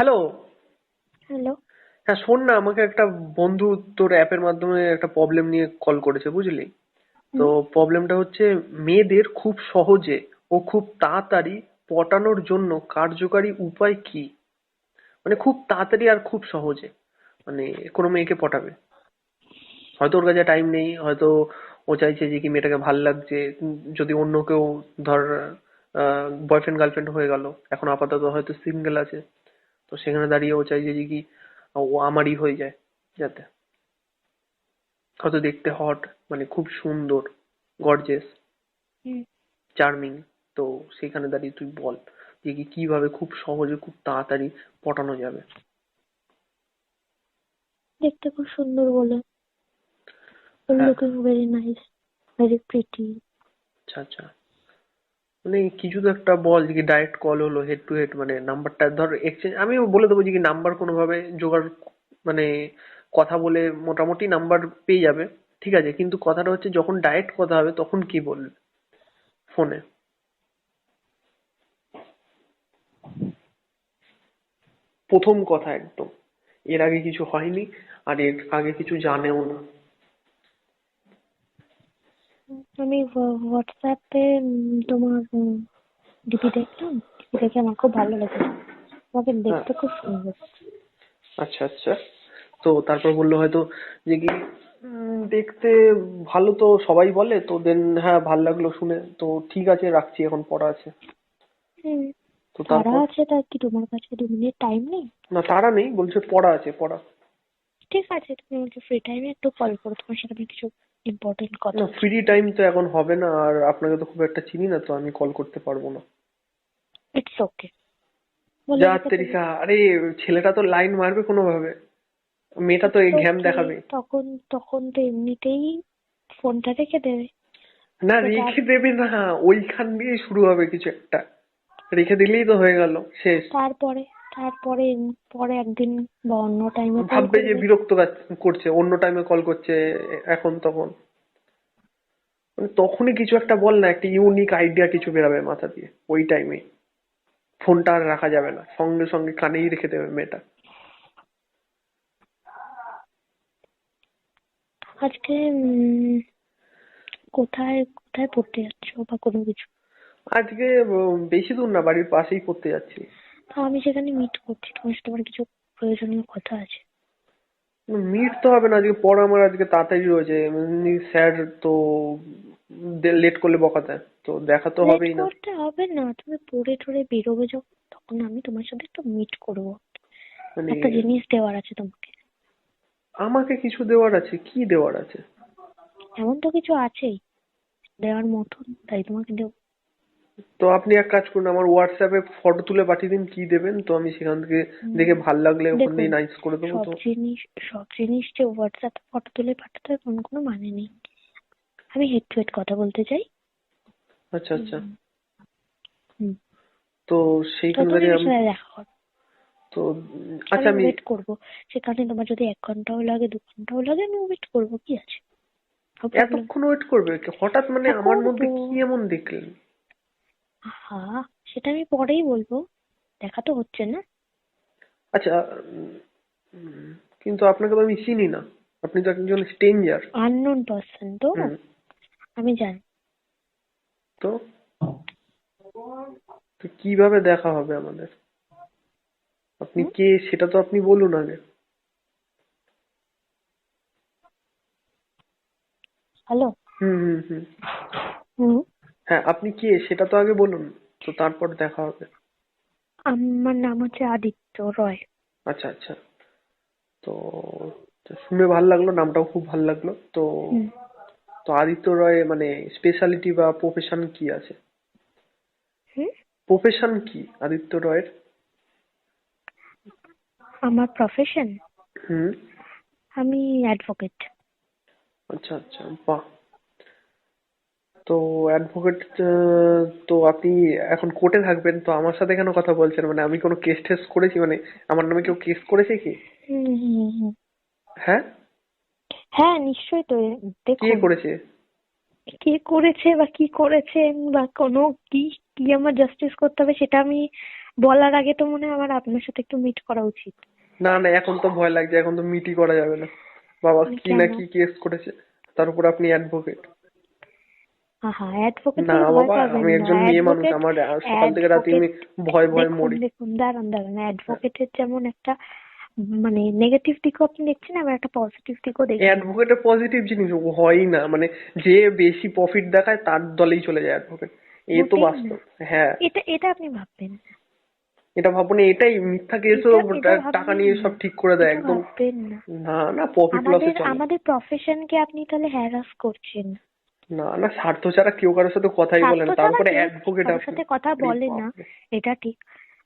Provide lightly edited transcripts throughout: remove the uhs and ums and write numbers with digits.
Hello. Hello. হ্যাঁ, শোন না, আমাকে একটা বন্ধু তোর অ্যাপের মাধ্যমে একটা প্রবলেম নিয়ে কল করেছে, বুঝলি? তো হুম। প্রবলেমটা হচ্ছে, মেয়েদের খুব সহজে ও খুব তাড়াতাড়ি পটানোর জন্য কার্যকারী উপায় কি? মানে খুব তাড়াতাড়ি আর খুব সহজে, মানে কোনো মেয়েকে পটাবে। হয়তো ওর কাছে টাইম নেই, হয়তো ও চাইছে যে কি মেয়েটাকে ভাল লাগছে। যদি অন্য কেউ, ধর, বয়ফ্রেন্ড গার্লফ্রেন্ড হয়ে গেল, এখন আপাতত হয়তো সিঙ্গেল আছে, তো সেখানে দাঁড়িয়ে ও চাইছে যে কি ও আমারই হয়ে যায়, যাতে হয়তো দেখতে হট, মানে খুব সুন্দর, গর্জেস, হুম। চার্মিং। তো সেখানে দাঁড়িয়ে তুই বল যে কি কিভাবে খুব সহজে খুব তাড়াতাড়ি পটানো যাবে। দেখতে খুব সুন্দর বলে। হ্যাঁ। Looking very nice, very pretty. আচ্ছা আচ্ছা, মানে কিছু তো একটা বল যে কি ডাইরেক্ট কল হলো, হেড টু হেড, মানে নাম্বারটা ধর এক্সচেঞ্জ, আমি বলে দেবো যে কি নাম্বার কোনোভাবে জোগাড়, মানে কথা বলে মোটামুটি নাম্বার পেয়ে যাবে। ঠিক আছে, কিন্তু কথাটা হচ্ছে যখন ডাইরেক্ট কথা হবে তখন কি বলবে ফোনে? প্রথম কথা একদম, এর আগে কিছু হয়নি, আর এর আগে কিছু জানেও না। আমি হোয়াটসঅ্যাপে তোমার ডিপি দেখলাম। ডিপি দেখে আমার খুব ভালো লেগেছে। তোমাকে হ্যাঁ। দেখতে খুব সুন্দর। আচ্ছা আচ্ছা, তো তারপর বললো হয়তো যে কি দেখতে ভালো তো সবাই বলে, তো দেন হ্যাঁ ভাল লাগলো শুনে, তো ঠিক আছে রাখছি, এখন পড়া আছে। হুম। তো তারা তারপর, আছে, তার কি তোমার কাছে 2 মিনিট টাইম নেই? না তাড়া নেই, বলছে পড়া আছে, পড়া। ঠিক আছে, তুমি আমাকে ফ্রি টাইমে একটু কল করো, তোমার সাথে আমি কিছু ইম্পর্টেন্ট কথা না, আছে। ফ্রি টাইম তো এখন হবে না, আর আপনাকে তো খুব একটা চিনি না, তো আমি কল করতে পারবো না। ইটস ওকে, বলে যা রেখে দেবো। তেরিকা, আরে ছেলেটা তো লাইন মারবে কোনোভাবে, মেয়েটা তো ইটস এই ঘ্যাম ওকে। দেখাবে। তখন তখন তো এমনিতেই ফোনটা রেখে দেবে। না তো যা, রেখে দেবে না, ওইখান দিয়ে শুরু হবে কিছু একটা, রেখে দিলেই তো হয়ে গেল, শেষ। তারপরে তারপরে পরে একদিন বা অন্য টাইমে কল ভাববে যে করবে। বিরক্ত করছে, অন্য টাইমে কল করছে, এখন তখন, মানে তখনই কিছু একটা বল না, একটা ইউনিক আইডিয়া কিছু বেরাবে মাথা দিয়ে ওই টাইমে। ফোনটা আর রাখা যাবে না, সঙ্গে সঙ্গে কানেই রেখে দেবে মেয়েটা। আজকে কোথায় কোথায় পড়তে যাচ্ছো বা কোনো কিছু? আজকে বেশি দূর না, বাড়ির পাশেই পড়তে যাচ্ছি। তো আমি সেখানে মিট করছি, তোমার সাথে আমার কিছু প্রয়োজনীয় কথা আছে। মিট তো হবে না, আজকে পড়া আমার আজকে তাড়াতাড়ি রয়েছে, এমনি স্যার তো লেট করলে বকা দেয়, তো দেখা তো লেট হবেই না। করতে হবে না, তুমি পড়ে টড়ে বেরোবে যখন, তখন আমি তোমার সাথে একটু মিট করবো। মানে একটা জিনিস দেওয়ার আছে তোমাকে। আমাকে কিছু দেওয়ার আছে? কি দেওয়ার আছে? এমন তো কিছু আছেই দেওয়ার মতন, তাই তোমাকে দেবো। তো আপনি এক কাজ করুন, আমার হোয়াটসঅ্যাপে ফটো তুলে পাঠিয়ে দিন কি দেবেন, তো আমি সেখান থেকে দেখে ভাল লাগলে ওখান দেখুন, দিয়ে নাইস করে দেবো সব তো। জিনিস সব জিনিস যে হোয়াটসঅ্যাপে ফটো তুলে পাঠাতে হবে এমন কোনো মানে নেই। আমি হেড টু হেড কথা বলতে চাই। আচ্ছা আচ্ছা, হুম। হুম। তো তো সেইখানে তুমি দাঁড়িয়ে আমার আমি, সাথে দেখা করো। তো আমি আচ্ছা আমি, ওয়েট করবো। সেখানে তোমার যদি 1 ঘন্টাও লাগে, 2 ঘন্টাও লাগে, আমি ওয়েট করবো, কি আছে? No problem. এতক্ষণ ওয়েট করবে হঠাৎ, মানে হ্যাঁ, আমার মধ্যে করবো। কি এমন দেখলেন? হ্যাঁ, সেটা আমি পরেই বলবো। দেখা তো হচ্ছে না। আচ্ছা, উম, কিন্তু আপনাকে তো আমি চিনি না, আপনি তো একজন স্ট্রেঞ্জার। আননোন পার্সন তো। হুম। আমি জানি। তো তো কিভাবে দেখা হবে আমাদের? আপনি হুম। কে সেটা তো আপনি বলুন আগে। হ্যালো। হুম হুম হুম। হুম। হ্যাঁ, আপনি কে সেটা তো আগে বলুন, তো তারপর দেখা হবে। আমার নাম হচ্ছে আদিত্য রয়। আচ্ছা আচ্ছা, তো তো শুনে ভাল লাগলো, নামটাও খুব ভাল লাগলো তো। হুম। তো আদিত্য রয় মানে স্পেশালিটি বা প্রফেশন কি আছে? হুম। প্রফেশন কি আদিত্য রয়ের? আমার প্রফেশন, হুম। আমি অ্যাডভোকেট। আচ্ছা আচ্ছা, বাহ। তো অ্যাডভোকেট, তো আপনি এখন কোর্টে থাকবেন, তো আমার সাথে কেন কথা বলছেন? মানে আমি কোনো কেস টেস করেছি, মানে আমার নামে কেউ কেস করেছে কি? হুম হুম হুম। হ্যাঁ, হ্যাঁ, নিশ্চয়ই তো। কে দেখুন, করেছে? কে করেছে বা কি করেছেন বা কোনো কি কি আমার জাস্টিস করতে হবে সেটা আমি বলার আগে তো মনে হয় আমার আপনার সাথে একটু মিট করা উচিত। না না, এখন তো ভয় লাগছে, এখন তো মিটই করা যাবে না। বাবা মানে কি না কেন? কি কেস করেছে, তার উপর আপনি অ্যাডভোকেট। আহা, অ্যাডভোকেট না বলে ভয় বাবা, পাবেন আমি না। একজন মেয়ে মানুষ, অ্যাডভোকেট আমার সকাল থেকে রাতে অ্যাডভোকেট আমি ভয় ভয় দেখুন মরি। দেখুন, দাঁড়ান দাঁড়ান, হ্যাঁ, অ্যাডভোকেটের যেমন একটা মানে নেগেটিভ দিকও আপনি দেখছেন, আবার একটা পজিটিভ দিকও দেখবেন। অ্যাডভোকেটের পজিটিভ জিনিস হয়ই না, মানে যে বেশি প্রফিট দেখায় তার দলেই চলে যায় অ্যাডভোকেট। এ তো মোটেই না। বাস্তব। হ্যাঁ, এটা এটা আপনি ভাববেন। এটা ভাবুন, এটাই মিথ্যা কেসও এটা এটা টাকা ভাববেন নিয়ে না। সব ঠিক করে দেয় এটা একদম। ভাববেন না। না না, প্রফিট লসে আমাদের চলে। আমাদের প্রফেশনকে আপনি তাহলে হ্যারাস করছেন। না না, স্বার্থ ছাড়া কেউ কারোর সাথে কথাই বলে স্বার্থ না, তার ছাড়া উপরে কেউ অ্যাডভোকেট কারোর আপনি। সাথে কথা আরে বলে না, বাপরে। এটা ঠিক।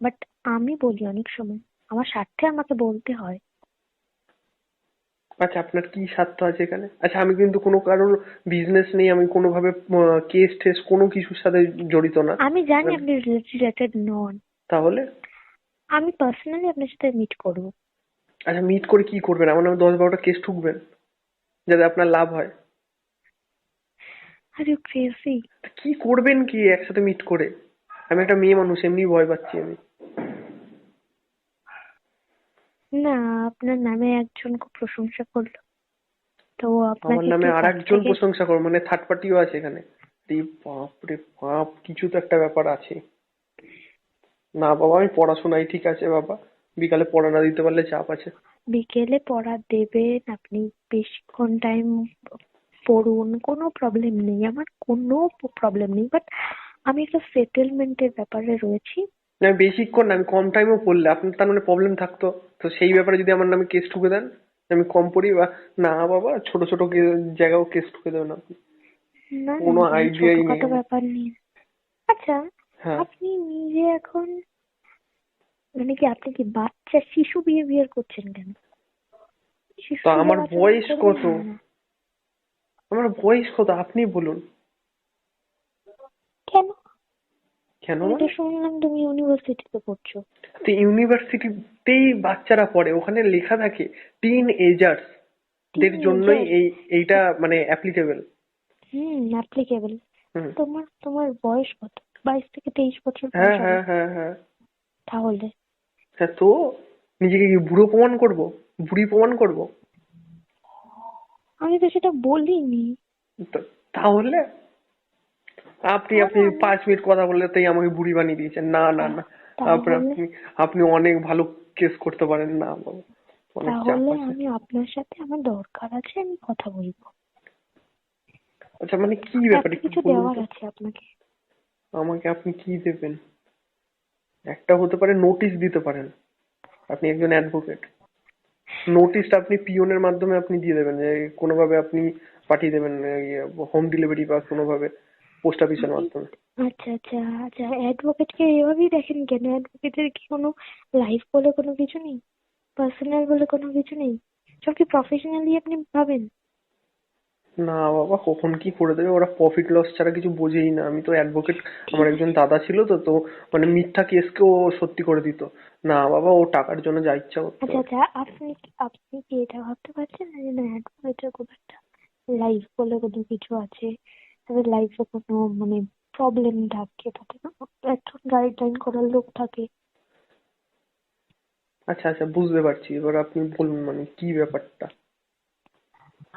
বাট আমি বলি অনেক সময় আমার স্বার্থে আমাকে বলতে হয়। আচ্ছা, আপনার কি স্বার্থ আছে এখানে? আচ্ছা, আমি কিন্তু কোনো কারোর বিজনেস নেই, আমি কোনোভাবে কেস টেস কোনো কিছুর সাথে জড়িত না। আমি জানি এবার আপনি রিলেটেড নন। তাহলে? আমি পার্সোনালি আপনার সাথে মিট করবো। আচ্ছা, মিট করে কি করবেন? আমার নামে 10-12টা কেস ঠুকবেন যাতে আপনার লাভ হয়? Are you crazy? তা কি করবেন কি একসাথে মিট করে? আমি একটা মেয়ে মানুষ, এমনি ভয় পাচ্ছি আমি। না, আপনার নামে একজন খুব প্রশংসা করলো, তো আমার আপনাকে নামে একটু আর কাছ একজন থেকে। প্রশংসা করো মানে থার্ড পার্টিও আছে এখানে? রে বাপ রে বাপ, কিছু তো একটা ব্যাপার আছে। না বাবা, আমি পড়াশোনায় ঠিক আছে বাবা, বিকালে পড়া না দিতে পারলে চাপ আছে। বিকেলে পড়া দেবেন আপনি, বেশিক্ষণ টাইম পড়ুন, কোনো প্রবলেম নেই, আমার কোনো প্রবলেম নেই। বাট আমি একটা সেটেলমেন্টের ব্যাপারে রয়েছি। না, আমি বেশিক্ষণ না, আমি কম টাইমেও পড়লে আপনার তার মানে প্রবলেম থাকতো। তো সেই ব্যাপারে যদি আমার নামে কেস ঠুকে দেন, আমি কম পড়ি বা না বাবা, ছোট ছোট জায়গাও কেস ঠুকে দেবেন আপনি। না না, কোনো এখানে আইডিয়াই নেই ছোটখাটো আমার। ব্যাপার নেই। আচ্ছা, হ্যাঁ। আপনি নিজে এখন মানে কি, আপনি কি বাচ্চা শিশু বিহেভিয়ার করছেন কেন? তো শিশু সুলভ আমার আচরণ বয়স করবেন কত? না। আমার বয়স কত আপনি বলুন। কেন? কেন আমি তো মানে? শুনলাম তুমি ইউনিভার্সিটিতে পড়ছো। তো ইউনিভার্সিটিতেই বাচ্চারা পড়ে, ওখানে লেখা থাকে টিন এজার্স দের জন্যই টিনেজার। এইটা মানে অ্যাপ্লিকেবল। অ্যাপ্লিকেবল। হুম। তোমার তোমার বয়স কত? 22 থেকে 23 বছর হ্যাঁ বয়স হবে। হ্যাঁ হ্যাঁ হ্যাঁ। তাহলে হ্যাঁ, তো নিজেকে কি বুড়ো প্রমাণ করব? বুড়ি প্রমাণ করব? আমি তো সেটা বলিনি। তাহলে আপনি তাহলে আপনি আমি 5 মিনিট কথা বললে তাই আমাকে বুড়ি বানিয়ে দিয়েছেন? না না তা- না। আপনি তাহলে আপনি আপনি অনেক ভালো কেস করতে পারেন না বাবা, অনেক চাপ তাহলে আছে। আমি আপনার সাথে, আমার দরকার আছে, আমি কথা বলবো। আচ্ছা, মানে কি আমার ব্যাপার একটা একটু কিছু বলুন দেওয়ার তো। আছে আপনাকে। আমাকে আপনি কি দেবেন? একটা হতে পারে নোটিশ দিতে পারেন, আপনি একজন অ্যাডভোকেট। নোটিশটা আপনি পিওনের মাধ্যমে আপনি দিয়ে দেবেন, যে কোনোভাবে আপনি পাঠিয়ে দেবেন, হোম ডেলিভারি বা কোনোভাবে পোস্ট অফিসের আপনি মাধ্যমে। আচ্ছা আচ্ছা আচ্ছা, অ্যাডভোকেটকে এভাবেই দেখেন কেন? অ্যাডভোকেটের কি কোনো লাইফ বলে কোনো কিছু নেই? পার্সোনাল বলে কোনো কিছু নেই? সব কি প্রফেশনালি আপনি ভাবেন? না বাবা, কখন কি করে দেবে ওরা, প্রফিট লস ছাড়া কিছু বোঝেই না। আমি তো অ্যাডভোকেট, আমার ঠিক একজন আছে। দাদা ছিল তো তো মানে মিথ্যা কেসকেও সত্যি করে দিত। না বাবা, ও টাকার জন্য যা ইচ্ছা করতে আচ্ছা পারে। আচ্ছা, আপনি কি এটা ভাবতে পারছেন না যে না, অ্যাডভোকেটের খুব একটা লাইফ বলে কোনো কিছু আছে? তাদের লাইফে কোনো মানে প্রবলেম থাকে, তাদের একটা গাইডলাইন করার লোক থাকে। আচ্ছা আচ্ছা, বুঝতে পারছি, এবার আপনি বলুন মানে কি ব্যাপারটা।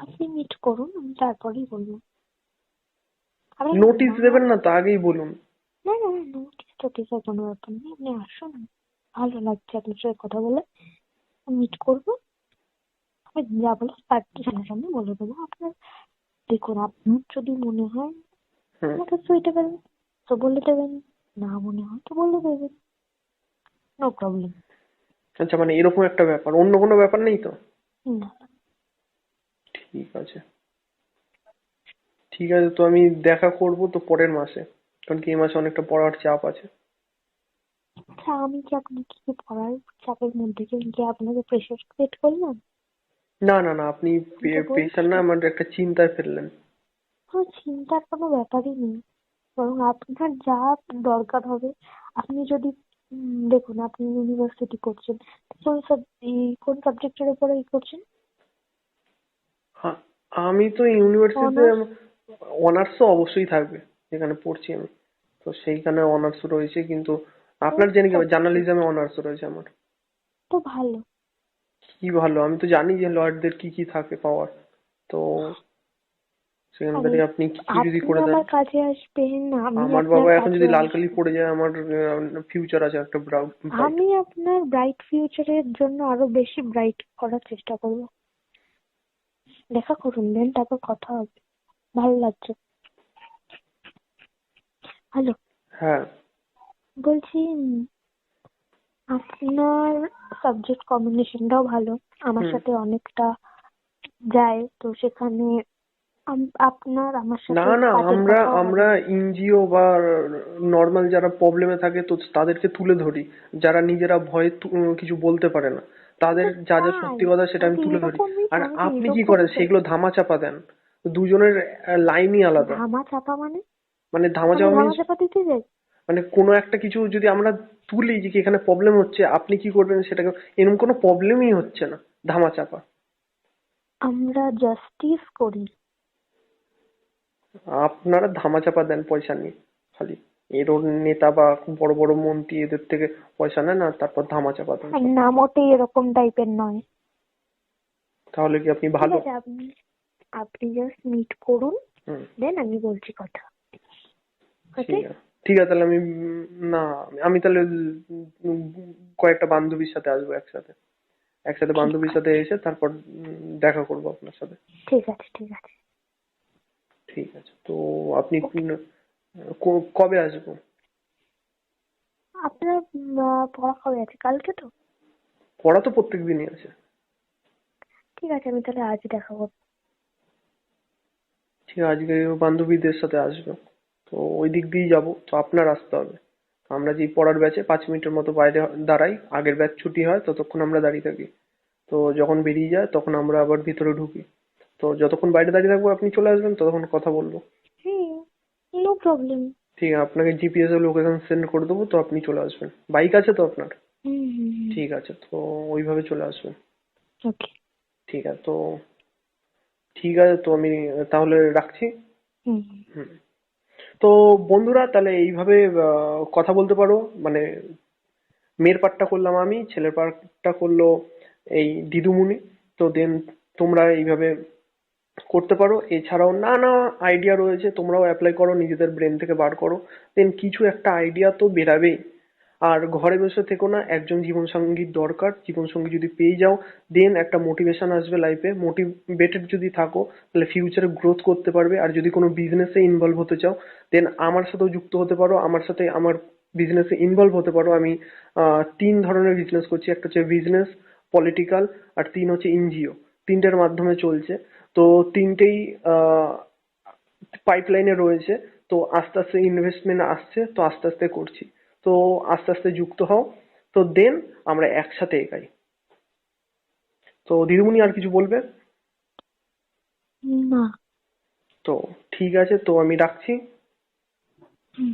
আপনি মিট করুন, আমি তারপরেই বলবো। আপনার নোটিশ না, দেবেন না তো আগেই বলুন। না না, নোটিস টোটিসের কোনো ব্যাপার নেই। আপনি আসুন, ভালো লাগছে আপনার সাথে কথা বলে। মিট করবো, আমি যা বলে তার সামনাসামনি বলে দেবো আপনার। দেখুন, আপনার যদি মনে হয় হুম। আমাকে সুইটেবল, তো বলে দেবেন। না মনে হয় তো বলে দেবেন। No problem. আচ্ছা, মানে এরকম একটা ব্যাপার, অন্য কোনো ব্যাপার নেই তো? না। ঠিক আছে। ঠিক আছে, তো আমি দেখা করব তো পরের মাসে, কারণ কি এই মাসে অনেকটা পড়ার চাপ আছে। আচ্ছা, আমি কি আপনাকে কি পড়ার চাপের মধ্যে কি আপনাকে প্রেশার ক্রিয়েট করলাম? না না না, আপনি আমি তো পেশেন্ট না, বলছি, আমার একটা চিন্তায় ফেললেন। কোনো চিন্তার কোনো ব্যাপারই নেই। বরং আপনার যা দরকার হবে, আপনি যদি দেখুন, আপনি ইউনিভার্সিটি করছেন, কোন কোন সাবজেক্টের উপরে করছেন? হ্যাঁ, আমি তো ইউনিভার্সিটিতে অনার্স? অনার্স তো অবশ্যই থাকবে, যেখানে পড়ছি আমি। তো সেইখানে অনার্স রয়েছে, কিন্তু আপনার জেনে কি হবে? Okay, জার্নালিজমে অনার্স রয়েছে আমার। তো ভালো। কি ভালো, আমি তো জানি যে লয়ারদের কি কি থাকে পাওয়ার। তো সেখান আরে, থেকে আপনি কি কি যদি আপনি করে দেন। আমার কাজে আসবেন, আমি আমার আপনার বাবা এখন কাজে যদি লাল কালি আসবো। পড়ে যায়, আমার ফিউচার আছে একটা ব্রাইট। আমি আপনার ব্রাইট ফিউচারের জন্য আরো বেশি ব্রাইট করার চেষ্টা করবো। দেখা করুন দেন, তারপর কথা হবে। ভালো লাগছে। হ্যালো, হ্যাঁ। বলছি আপনার সাবজেক্ট কম্বিনেশনটাও ভালো, আমার হুম। সাথে অনেকটা যায়, তো সেখানে আপনার আমার না সাথে না, কাজের আমরা কথাও আমরা হবে। এনজিও বা নর্মাল যারা প্রবলেমে থাকে তো তাদেরকে তুলে ধরি, যারা নিজেরা ভয়ে কিছু বলতে পারে না, তাদের তো যা যা তাই, সত্যি কথা সেটা আমি আমি তো তুলে ধরি। এরকমই, আর আমি তো আপনি কি করেন, এরকমই সেগুলো করছি। ধামাচাপা দেন। দুজনের লাইনই আলাদা। ধামা চাপা মানে? মানে আমি ধামাচাপা ধামা মিনস, চাপা দিতে যাই? মানে কোনো একটা কিছু যদি আমরা তুলি যে কি এখানে প্রবলেম হচ্ছে, আপনি কি করবেন সেটাকে, এরকম কোনো প্রবলেমই হচ্ছে না, ধামাচাপা। আমরা জাস্টিস করি। আপনারা ধামাচাপা দেন পয়সা নিয়ে খালি। এর ওর নেতা বা বড় বড় মন্ত্রী এদের থেকে পয়সা নেন আর তারপর ধামাচাপা দেন আর সব। না, মোটেই এরকম টাইপের নয়। তাহলে কি আপনি ঠিক ভালো? আছে, আপনি আপনি জাস্ট মিট করুন, হুম। দেন আমি বলছি কথা। ওকে। ঠিক আছে। ঠিক আছে, তাহলে আমি না, আমি তাহলে কয়েকটা বান্ধবীর সাথে আসবো একসাথে। একসাথে ঠিক বান্ধবীর সাথে আছে, এসে তারপর দেখা করবো আপনার সাথে। ঠিক আছে, ঠিক আছে। ঠিক আছে, তো আপনি ওকে। কবে আসবো? আপনার পড়া কবে আছে? কালকে তো? পড়া তো প্রত্যেক দিনই আছে। ঠিক আছে, আমি তাহলে আজ দেখা করবো। ঠিক আছে, আজকে বান্ধবীদের সাথে আসবো। তো ওই দিক দিয়েই যাবো, তো আপনার আসতে হবে। আমরা যেই পড়ার ব্যাচে 5 মিনিটের মতো বাইরে দাঁড়াই, আগের ব্যাচ ছুটি হয় ততক্ষণ আমরা দাঁড়িয়ে থাকি। তো যখন বেরিয়ে যায় তখন আমরা আবার ভিতরে ঢুকি। তো যতক্ষণ বাইরে দাঁড়িয়ে থাকবো আপনি চলে আসবেন, ততক্ষণ কথা বলবো। হুম, নো প্রবলেম। ঠিক আছে, আপনাকে জিপিএস এর লোকেশন সেন্ড করে দেবো, তো আপনি চলে আসবেন। বাইক আছে তো আপনার? হুম হুম হুম। ঠিক আছে, তো ওইভাবে চলে আসবেন। ওকে। ঠিক আছে তো, ঠিক আছে তো আমি তাহলে রাখছি। হুম। হুম। তো বন্ধুরা, তাহলে এইভাবে কথা বলতে পারো। মানে মেয়ের পার্টটা করলাম আমি, ছেলের পার্টটা করলো এই দিদুমুনি। তো দেন তোমরা এইভাবে করতে পারো। এছাড়াও নানা আইডিয়া রয়েছে, তোমরাও অ্যাপ্লাই করো, নিজেদের ব্রেন থেকে বার করো। দেন কিছু একটা আইডিয়া তো বেরাবেই। আর ঘরে বসে থেকো না, একজন জীবন সঙ্গীর দরকার। জীবন সঙ্গী যদি পেয়ে যাও, দেন একটা মোটিভেশন আসবে লাইফে। মোটিভেটেড যদি থাকো তাহলে ফিউচারে গ্রোথ করতে পারবে। আর যদি কোনো বিজনেসে ইনভলভ হতে চাও, দেন আমার সাথেও যুক্ত হতে পারো, আমার সাথে আমার বিজনেসে ইনভলভ হতে পারো। আমি 3 ধরনের বিজনেস করছি, একটা হচ্ছে বিজনেস, পলিটিক্যাল, আর 3 হচ্ছে এনজিও। তিনটের মাধ্যমে চলছে। তো তিনটেই পাইপলাইনে রয়েছে। তো আস্তে আস্তে ইনভেস্টমেন্ট আসছে, তো আস্তে আস্তে করছি। তো আস্তে আস্তে যুক্ত হও। তো দেন আমরা একসাথে এগাই। তো দিদিমণি আর কিছু বলবে? না। তো ঠিক আছে, তো আমি রাখছি। হুম।